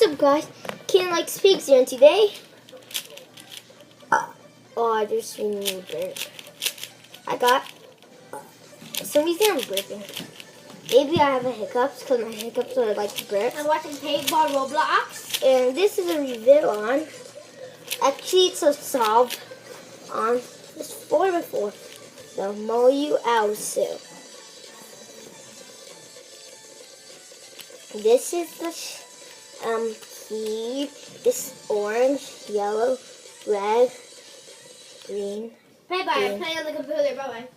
up, guys? Ken Like Speaks here, and today, I just renewed it. I got, for some reason I'm burping. Maybe I have a hiccups, because my hiccups are like burps. I'm watching Paintball Roblox. And this is a review on, actually it's a solve on this 4x4, the Moyu Aosu. This is the key. This orange, yellow, red, green, Bye-bye. I'm playing on the computer. Bye-bye.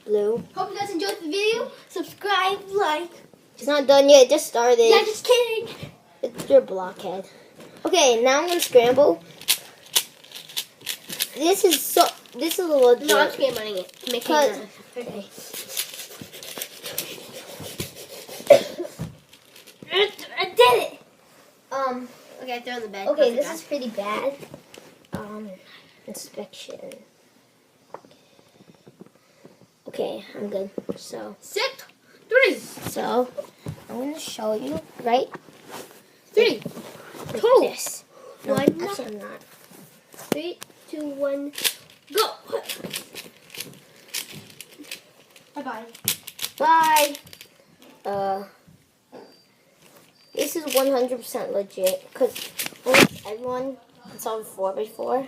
blue. Hope you guys enjoyed the video. Subscribe, like. It's not done yet. It just started. Yeah, just kidding. It's your blockhead. Okay, now I'm gonna scramble. This is a legit. No, I'm scrambling it. Making Okay. I did it. Okay, I throw it in the bed. Okay, this is pretty bad. Inspection. Okay, I'm good. So, 6, 3, I'm gonna show you, right? 3, Like 2, this. No, 1. actually, I'm not. 3, 2, 1, go. Bye-bye. Bye. This is 100% legit because everyone can solve a 4x4.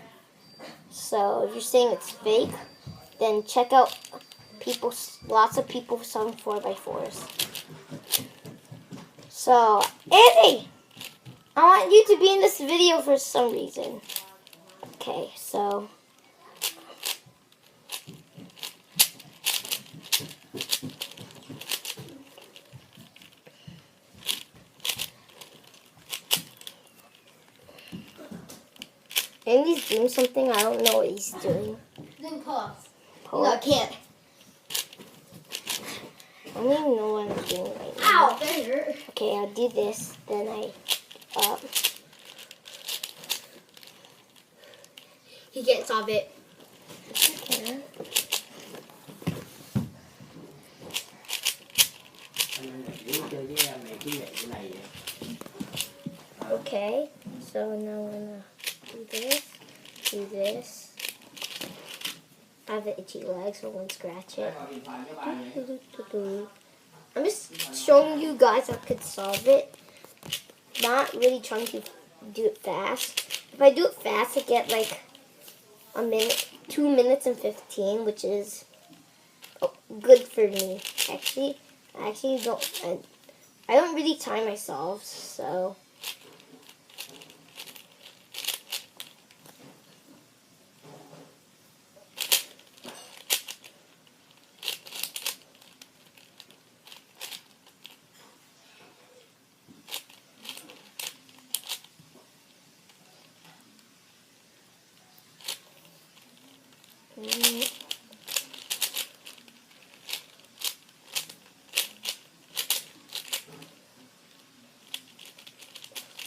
So if you're saying it's fake, then check out lots of people solving 4x4s. So, Andy, I want you to be in this video for some reason. Okay, so. Andy's doing something. I don't know what he's doing. Doing pull-ups. Pull No, I up. can't. I don't even know what I'm doing right now. Ow, that hurt. Okay, I'll do this. Then He can't solve it. okay. Okay, so now I'm gonna do this. I have an itchy leg, so I won't scratch it. I'm just showing you guys I could solve it. Not really trying to do it fast. If I do it fast, I get like a minute, 2 minutes and 15, which is good for me. Actually, I don't really time my solves, so.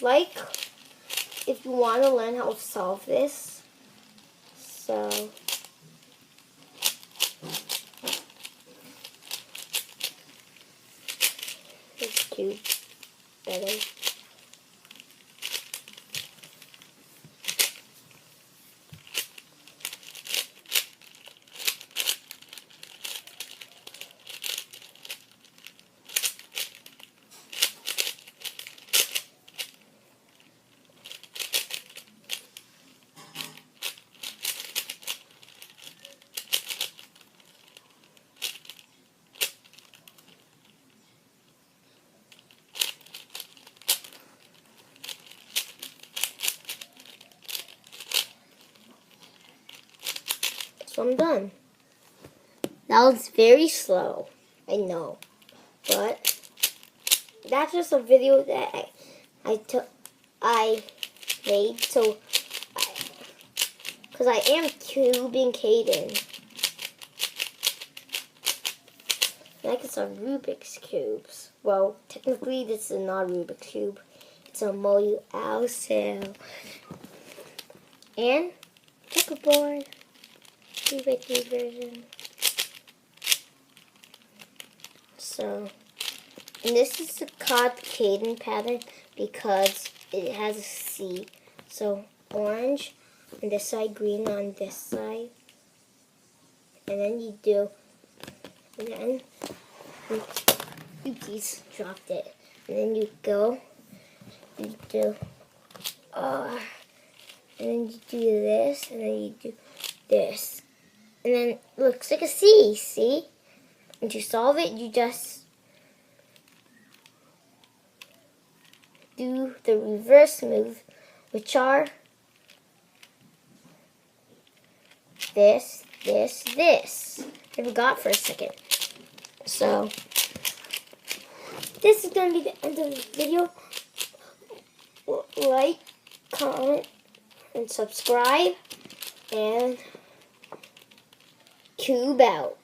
Like, if you want to learn how to solve this, so this cube better. So I'm done. That was very slow, I know, but that's just a video that I made, so because I am cubing Caden. Like it's a Rubik's cubes. Well, technically this is not a Rubik's cube. It's a Moyu Aosu and checkerboard. 2x2 version. So And this is called Caden pattern because it has a C. So orange on this side, green on this side. And then you do, and then, oops, dropped it. And then you go, you do, and then you do this, and then you do this. And then it looks like a C, see? And to solve it, you just do the reverse move, which are this, this, this. I forgot for a second. So, this is going to be the end of the video. Like, comment, and subscribe, and cube out.